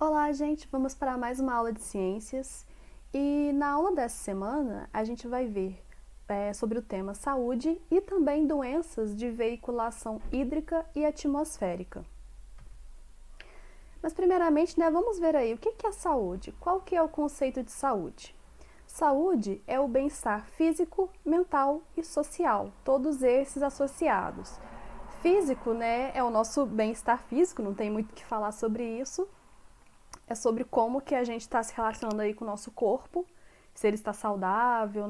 Olá, gente! Vamos para mais uma aula de ciências e na aula dessa semana a gente vai ver sobre o tema saúde e também doenças de veiculação hídrica e atmosférica. Mas primeiramente, vamos ver aí o que é saúde, qual que é o conceito de saúde. Saúde é o bem-estar físico, mental e social, todos esses associados. Físico, é o nosso bem-estar físico, não tem muito o que falar sobre isso. É sobre como que a gente está se relacionando aí com o nosso corpo, se ele está saudável,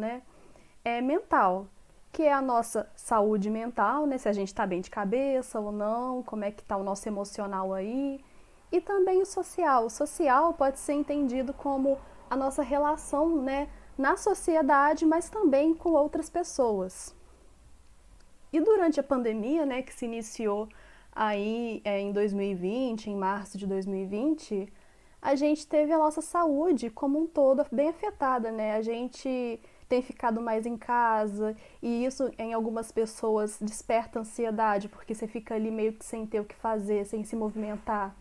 É mental, que é a nossa saúde mental, se a gente está bem de cabeça ou não, como é que está o nosso emocional aí. E também o social. O social pode ser entendido como a nossa relação, na sociedade, mas também com outras pessoas. E durante a pandemia, que se iniciou aí em 2020, em março de 2020, a gente teve a nossa saúde como um todo bem afetada, A gente tem ficado mais em casa e isso em algumas pessoas desperta ansiedade, porque você fica ali meio que sem ter o que fazer, sem se movimentar.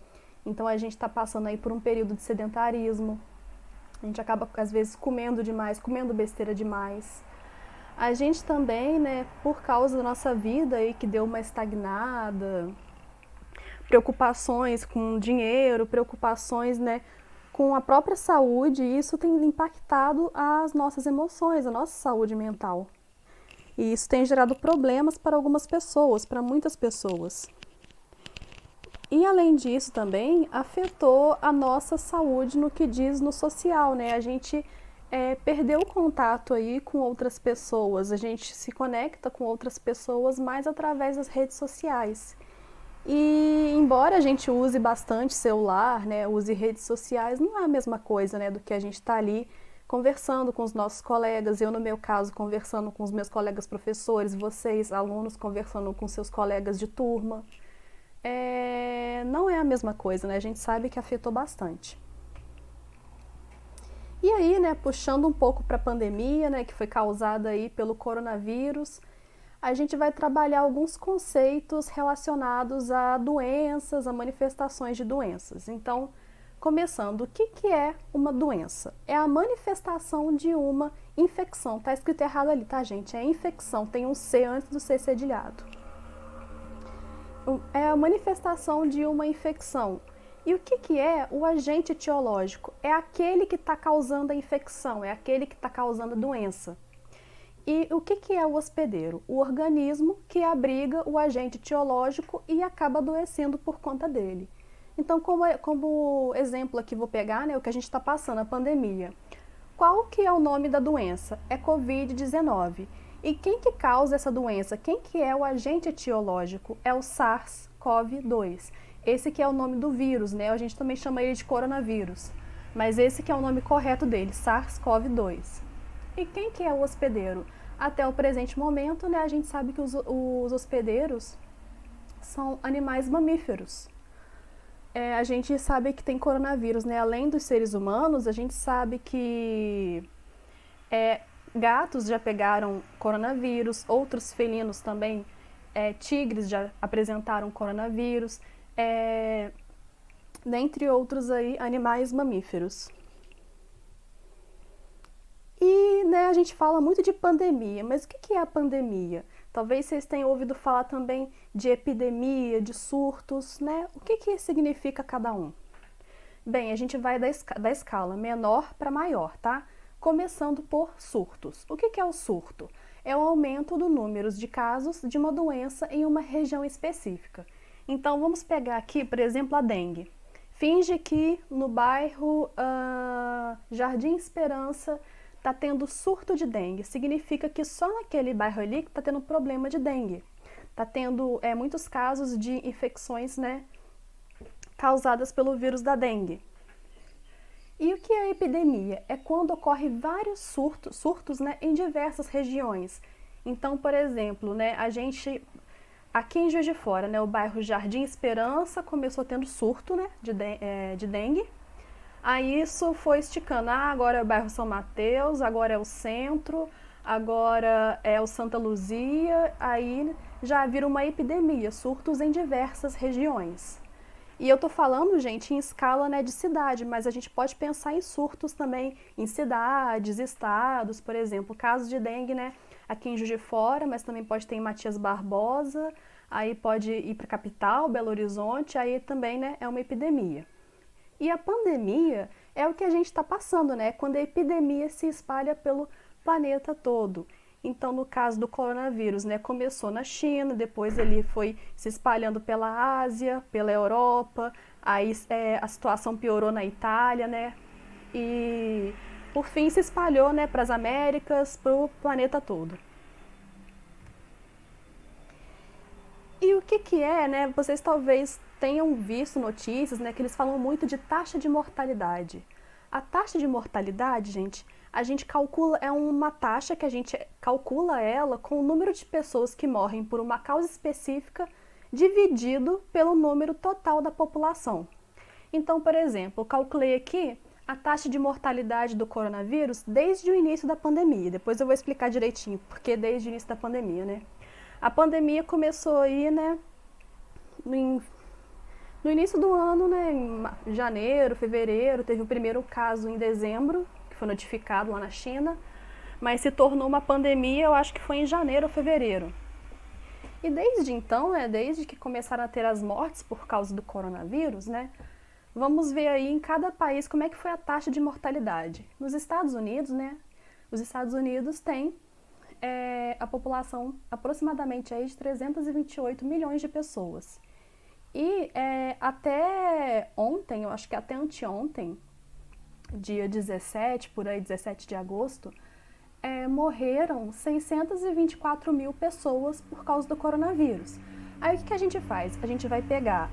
Então a gente está passando aí por um período de sedentarismo. A gente acaba às vezes comendo demais, comendo besteira demais. A gente também, por causa da nossa vida aí que deu uma estagnada, preocupações com dinheiro, preocupações, com a própria saúde, e isso tem impactado as nossas emoções, a nossa saúde mental. E isso tem gerado problemas para algumas pessoas, para muitas pessoas. E além disso também afetou a nossa saúde no que diz no social, A gente perdeu o contato aí com outras pessoas, a gente se conecta com outras pessoas mais através das redes sociais. E embora a gente use bastante celular, use redes sociais, não é a mesma coisa, do que a gente está ali conversando com os nossos colegas, eu no meu caso conversando com os meus colegas professores, vocês alunos conversando com seus colegas de turma. Não é a mesma coisa, A gente sabe que afetou bastante. E aí, puxando um pouco para a pandemia, que foi causada aí pelo coronavírus, a gente vai trabalhar alguns conceitos relacionados a doenças, a manifestações de doenças. Então, começando, o que é uma doença? É a manifestação de uma infecção. Tá escrito errado ali, tá, gente? É infecção, tem um C antes do C cedilhado. É a manifestação de uma infecção. E o que é o agente etiológico? É aquele que está causando a infecção, é aquele que está causando a doença. E o que é o hospedeiro? O organismo que abriga o agente etiológico e acaba adoecendo por conta dele. Então, como exemplo aqui vou pegar, o que a gente está passando, a pandemia. Qual que é o nome da doença? É Covid-19. E quem que causa essa doença? Quem que é o agente etiológico? É o SARS-CoV-2. Esse que é o nome do vírus, A gente também chama ele de coronavírus. Mas esse que é o nome correto dele, SARS-CoV-2. E quem que é o hospedeiro? Até o presente momento, a gente sabe que os hospedeiros são animais mamíferos. A gente sabe que tem coronavírus, Além dos seres humanos, a gente sabe que gatos já pegaram coronavírus, outros felinos também, tigres já apresentaram coronavírus, dentre outros aí, animais mamíferos. E a gente fala muito de pandemia, mas o que é a pandemia? Talvez vocês tenham ouvido falar também de epidemia, de surtos, O que significa cada um? Bem, a gente vai da escala menor para maior, tá? Começando por surtos. O que é o surto? É o aumento do número de casos de uma doença em uma região específica. Então, vamos pegar aqui, por exemplo, a dengue. Finge que no bairro Jardim Esperança está tendo surto de dengue. Significa que só naquele bairro ali que está tendo problema de dengue. Está tendo muitos casos de infecções, causadas pelo vírus da dengue. E o que é epidemia? É quando ocorre vários surtos em diversas regiões. Então, por exemplo, a gente, aqui em Juiz de Fora, o bairro Jardim Esperança começou tendo surto de dengue. Aí isso foi esticando, agora é o bairro São Mateus, agora é o centro, agora é o Santa Luzia, aí já vira uma epidemia, surtos em diversas regiões. E eu tô falando, gente, em escala, né, de cidade, mas a gente pode pensar em surtos também em cidades, estados, por exemplo, casos de dengue, né, aqui em Juiz de Fora, mas também pode ter em Matias Barbosa, aí pode ir para a capital, Belo Horizonte, aí também, né, é uma epidemia. E a pandemia é o que a gente está passando, né? Quando a epidemia se espalha pelo planeta todo. Então, no caso do coronavírus, né, começou na China, depois ele foi se espalhando pela Ásia, pela Europa, aí a situação piorou na Itália, né? E por fim se espalhou, né, para as Américas, para o planeta todo. E o que é, né? Vocês talvez tenham visto notícias, né, que eles falam muito de taxa de mortalidade. A taxa de mortalidade, gente, a gente calcula, é uma taxa que a gente calcula ela com o número de pessoas que morrem por uma causa específica dividido pelo número total da população. Então, por exemplo, eu calculei aqui a taxa de mortalidade do coronavírus desde o início da pandemia. Depois eu vou explicar direitinho porque desde o início da pandemia, né? A pandemia começou aí, né, no início do ano, né, em janeiro, fevereiro, teve o primeiro caso em dezembro, que foi notificado lá na China, mas se tornou uma pandemia, eu acho que foi em janeiro ou fevereiro. E desde então, né, desde que começaram a ter as mortes por causa do coronavírus, né, vamos ver aí em cada país como é que foi a taxa de mortalidade. Nos Estados Unidos, né, os Estados Unidos têm a população aproximadamente aí de 328 milhões de pessoas. E até ontem, eu acho que até anteontem, dia 17, por aí, 17 de agosto, morreram 624 mil pessoas por causa do coronavírus. Aí o que a gente faz? A gente vai pegar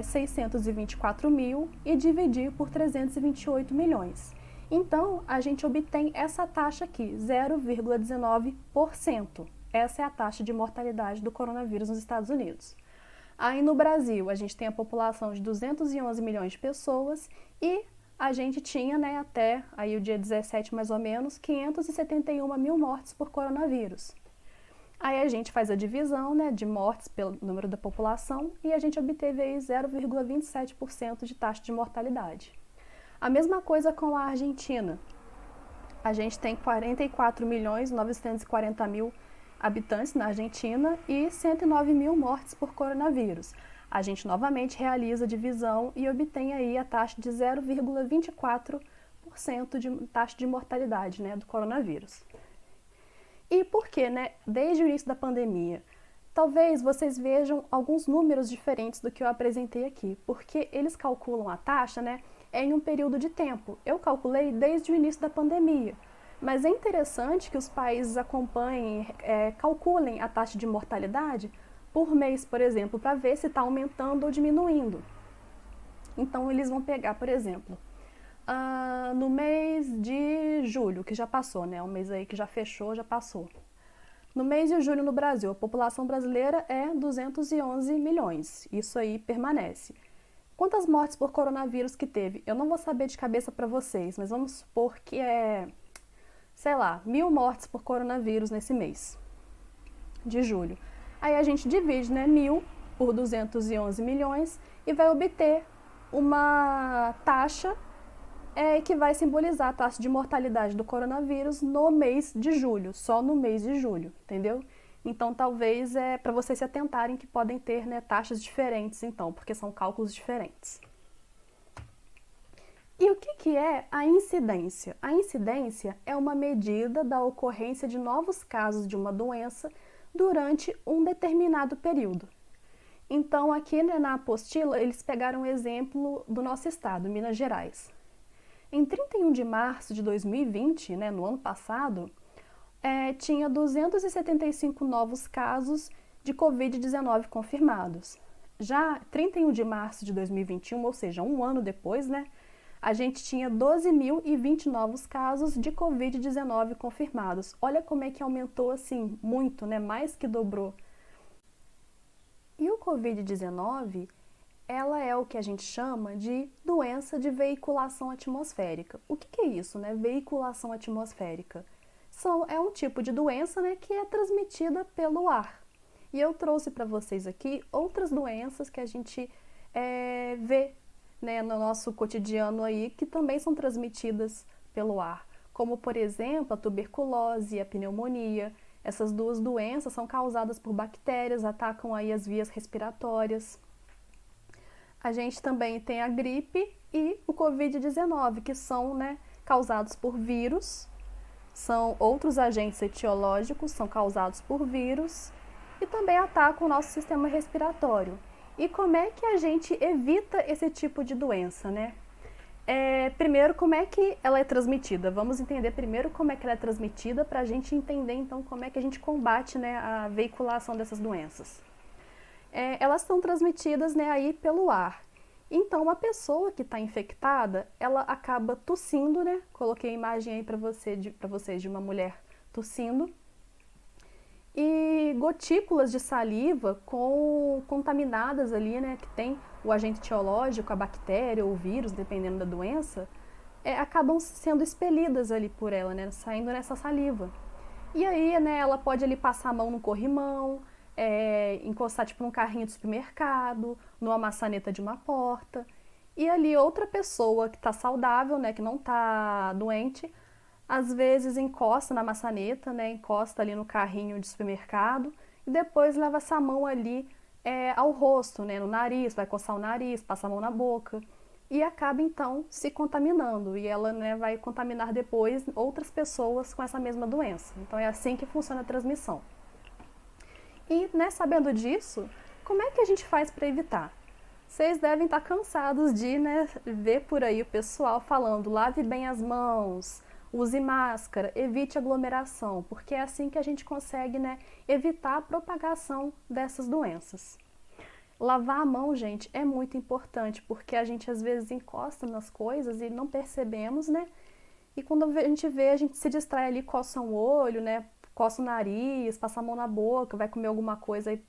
624 mil e dividir por 328 milhões. Então, a gente obtém essa taxa aqui, 0,19%. Essa é a taxa de mortalidade do coronavírus nos Estados Unidos. Aí no Brasil, a gente tem a população de 211 milhões de pessoas e a gente tinha, né, até aí o dia 17 mais ou menos, 571 mil mortes por coronavírus. Aí a gente faz a divisão, né, de mortes pelo número da população e a gente obteve aí 0,27% de taxa de mortalidade. A mesma coisa com a Argentina. A gente tem 44 milhões 940 mil habitantes na Argentina e 109 mil mortes por coronavírus. A gente novamente realiza a divisão e obtém aí a taxa de 0,24% de taxa de mortalidade, né, do coronavírus. E por que, né, desde o início da pandemia? Talvez vocês vejam alguns números diferentes do que eu apresentei aqui, porque eles calculam a taxa, né, em um período de tempo. Eu calculei desde o início da pandemia, mas é interessante que os países acompanhem, calculem a taxa de mortalidade por mês, por exemplo, para ver se está aumentando ou diminuindo. Então, eles vão pegar, por exemplo, no mês de julho, que já passou, né, um mês aí que já fechou, já passou. No mês de julho no Brasil, a população brasileira é 211 milhões, isso aí permanece. Quantas mortes por coronavírus que teve? Eu não vou saber de cabeça para vocês, mas vamos supor que sei lá, 1.000 mortes por coronavírus nesse mês de julho. Aí a gente divide, né, 1.000 por 211 milhões e vai obter uma taxa que vai simbolizar a taxa de mortalidade do coronavírus no mês de julho, só no mês de julho, entendeu? Então, talvez para vocês se atentarem que podem ter, né, taxas diferentes, então, porque são cálculos diferentes. E o que é a incidência? A incidência é uma medida da ocorrência de novos casos de uma doença durante um determinado período. Então, aqui, né, na apostila, eles pegaram um exemplo do nosso estado, Minas Gerais. Em 31 de março de 2020, né, no ano passado, tinha 275 novos casos de Covid-19 confirmados. Já 31 de março de 2021, ou seja, um ano depois, né, a gente tinha 12.020 novos casos de Covid-19 confirmados. Olha como é que aumentou assim muito, né, mais que dobrou. E o Covid-19, ela é o que a gente chama de doença de veiculação atmosférica. O que é isso, né, veiculação atmosférica? É um tipo de doença, né, que é transmitida pelo ar. E eu trouxe para vocês aqui outras doenças que a gente vê, né, no nosso cotidiano aí, que também são transmitidas pelo ar, como, por exemplo, a tuberculose e a pneumonia. Essas duas doenças são causadas por bactérias, atacam aí as vias respiratórias. A gente também tem a gripe e o Covid-19, que são, né, causados por vírus, são outros agentes etiológicos, são causados por vírus e também atacam o nosso sistema respiratório. E como é que a gente evita esse tipo de doença, né? Primeiro, como é que ela é transmitida? Vamos entender primeiro como é que ela é transmitida para a gente entender, então, como é que a gente combate, né, a veiculação dessas doenças. Elas são transmitidas, né, aí pelo ar. Então, uma pessoa que está infectada, ela acaba tossindo, né? Coloquei a imagem aí para vocês de uma mulher tossindo. E gotículas de saliva contaminadas ali, né? Que tem o agente etiológico, a bactéria ou o vírus, dependendo da doença, acabam sendo expelidas ali por ela, né? Saindo nessa saliva. E aí, né, ela pode ali passar a mão no corrimão, encostar tipo num carrinho de supermercado, numa maçaneta de uma porta. E ali outra pessoa que está saudável, né, que não está doente, às vezes encosta na maçaneta, né, encosta ali no carrinho de supermercado e depois leva essa mão ali ao rosto, né, no nariz, vai coçar o nariz, passa a mão na boca e acaba então se contaminando e ela, né, vai contaminar depois outras pessoas com essa mesma doença. Então é assim que funciona a transmissão. E, né, sabendo disso, como é que a gente faz para evitar? Vocês devem estar cansados de, né, ver por aí o pessoal falando: lave bem as mãos, use máscara, evite aglomeração, porque é assim que a gente consegue, né, evitar a propagação dessas doenças. Lavar a mão, gente, é muito importante, porque a gente às vezes encosta nas coisas e não percebemos, né? E quando a gente vê, a gente se distrai ali, coça um olho, né? Coça o nariz, passa a mão na boca, vai comer alguma coisa e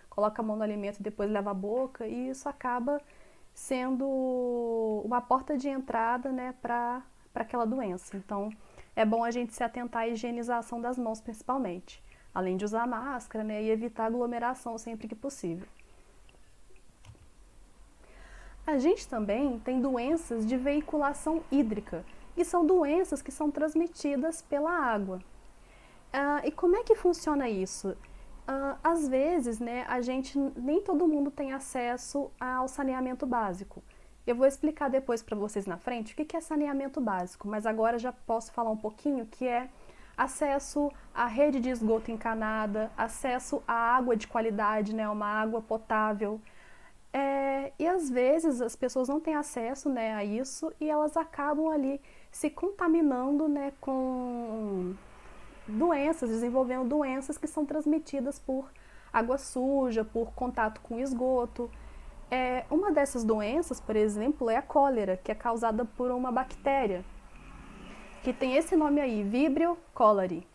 coloca a mão no alimento e depois leva a boca, e isso acaba sendo uma porta de entrada, né, para aquela doença. Então, é bom a gente se atentar à higienização das mãos, principalmente, além de usar máscara, né, e evitar aglomeração sempre que possível. A gente também tem doenças de veiculação hídrica, e são doenças que são transmitidas pela água. E como é que funciona isso? Às vezes, né, nem todo mundo tem acesso ao saneamento básico. Eu vou explicar depois para vocês na frente o que é saneamento básico, mas agora já posso falar um pouquinho que é acesso à rede de esgoto encanada, acesso à água de qualidade, né, uma água potável. E às vezes as pessoas não têm acesso, né, a isso e elas acabam ali se contaminando, né, com doenças, desenvolvendo doenças que são transmitidas por água suja, por contato com esgoto. Uma dessas doenças, por exemplo, é a cólera, que é causada por uma bactéria, que tem esse nome aí, Vibrio cholerae.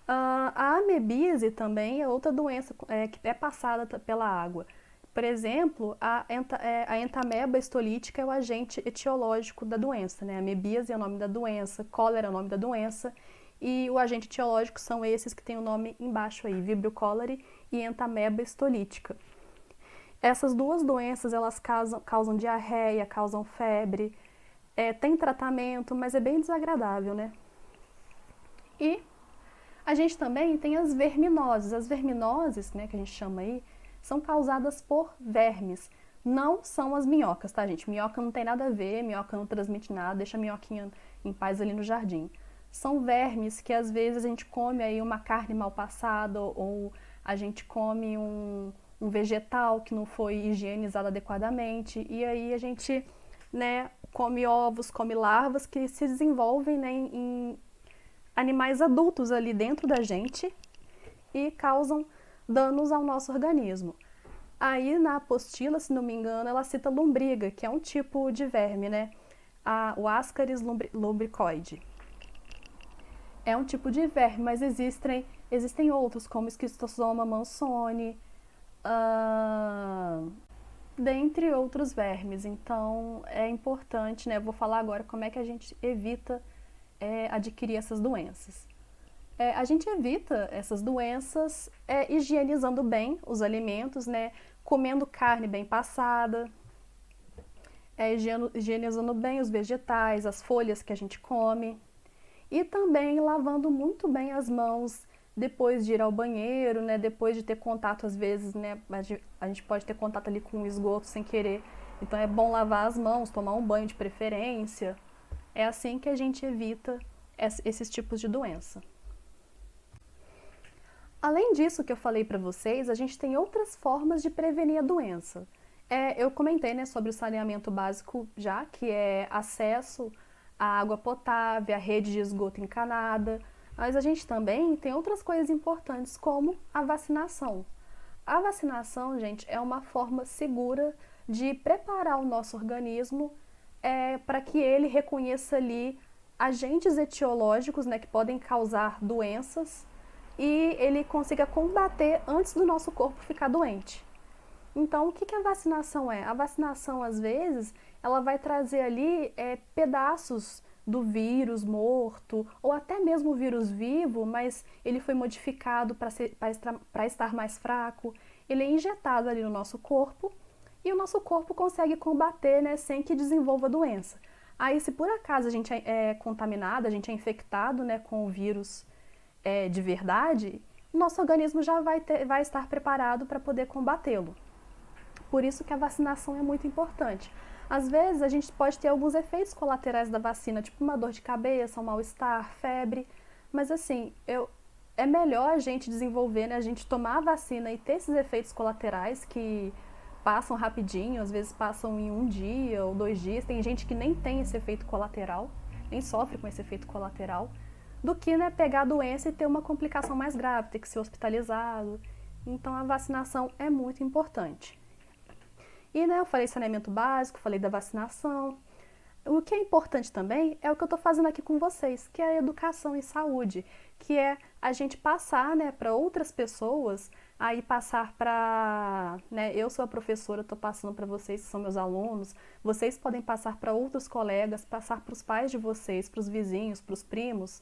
A amebise também é outra doença que é passada pela água. Por exemplo, a entameba histolítica é o agente etiológico da doença, né? A amebise é o nome da doença, cólera é o nome da doença, e o agente etiológico são esses que tem o nome embaixo aí, Vibrio cholerae e entameba histolítica. Essas duas doenças, elas causam diarreia, causam febre, tem tratamento, mas é bem desagradável, né? E a gente também tem as verminoses. As verminoses, né, que a gente chama aí, são causadas por vermes. Não são as minhocas, tá, gente? Minhoca não tem nada a ver, minhoca não transmite nada, deixa a minhoquinha em paz ali no jardim. São vermes que às vezes a gente come aí uma carne mal passada ou a gente come um vegetal que não foi higienizado adequadamente e aí a gente, né, come ovos, come larvas que se desenvolvem, né, em animais adultos ali dentro da gente e causam danos ao nosso organismo. Aí na apostila, se não me engano, ela cita lombriga, que é um tipo de verme, né? O Ascaris lumbricoide. É um tipo de verme, mas existem outros, como Schistosoma mansoni, dentre outros vermes. Então, é importante, né? Eu vou falar agora como é que a gente evita adquirir essas doenças. A gente evita essas doenças higienizando bem os alimentos, né? comendo carne bem passada, higienizando bem os vegetais, as folhas que a gente come e também lavando muito bem as mãos depois de ir ao banheiro, né? Depois de ter contato, às vezes, né? A gente pode ter contato ali com o esgoto sem querer, então é bom lavar as mãos, tomar um banho de preferência. É assim que a gente evita esses tipos de doença. Além disso que eu falei para vocês, a gente tem outras formas de prevenir a doença. Eu comentei, né, sobre o saneamento básico já, que é acesso à água potável, à rede de esgoto encanada, mas a gente também tem outras coisas importantes, como a vacinação. A vacinação, gente, é uma forma segura de preparar o nosso organismo para que ele reconheça ali agentes etiológicos, né, que podem causar doenças e ele consiga combater antes do nosso corpo ficar doente. Então, o que a vacinação é? A vacinação, às vezes, ela vai trazer ali pedaços do vírus morto, ou até mesmo o vírus vivo, mas ele foi modificado para estar mais fraco. Ele é injetado ali no nosso corpo e o nosso corpo consegue combater, né, sem que desenvolva doença. Aí, se por acaso a gente é contaminado, a gente é infectado, né, com o vírus de verdade, o nosso organismo já vai estar preparado para poder combatê-lo. Por isso que a vacinação é muito importante. Às vezes a gente pode ter alguns efeitos colaterais da vacina, tipo uma dor de cabeça, um mal-estar, febre, mas assim, é melhor a gente desenvolver, né, a gente tomar a vacina e ter esses efeitos colaterais que passam rapidinho, às vezes passam em 1 dia ou 2 dias, tem gente que nem tem esse efeito colateral, nem sofre com esse efeito colateral, do que, né, pegar a doença e ter uma complicação mais grave, ter que ser hospitalizado. Então a vacinação é muito importante. E, né, eu falei saneamento básico, falei da vacinação. O que é importante também é o que eu estou fazendo aqui com vocês, que é a educação em saúde, que é a gente passar, né, para outras pessoas, aí passar para, né, eu sou a professora, estou passando para vocês que são meus alunos, vocês podem passar para outros colegas, passar para os pais de vocês, para os vizinhos, para os primos,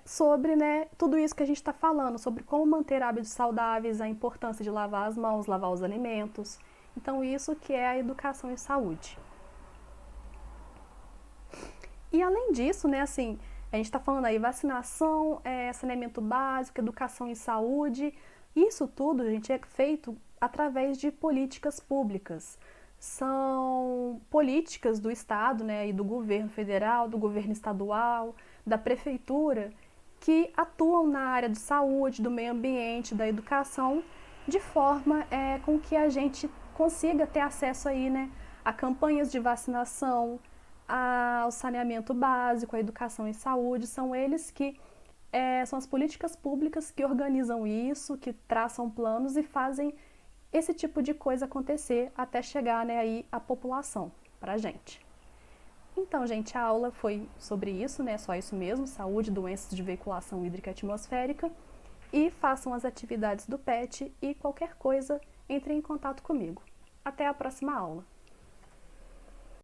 sobre, né, tudo isso que a gente está falando, sobre como manter hábitos saudáveis, a importância de lavar as mãos, lavar os alimentos. Então, isso que é a educação em saúde. E além disso, né, assim, a gente está falando aí vacinação, saneamento básico, educação em saúde. Isso tudo, gente, é feito através de políticas públicas. São políticas do Estado, né, e do governo federal, do governo estadual, da prefeitura, que atuam na área de saúde, do meio ambiente, da educação, de forma com que a gente consiga ter acesso aí, né, a campanhas de vacinação, ao saneamento básico, à educação em saúde. São eles que são as políticas públicas que organizam isso, que traçam planos e fazem esse tipo de coisa acontecer até chegar, né, aí a população pra gente. Então, gente, a aula foi sobre isso, né? Só isso mesmo, saúde, doenças de veiculação hídrica atmosférica. E façam as atividades do PET e qualquer coisa, entrem em contato comigo. Até a próxima aula!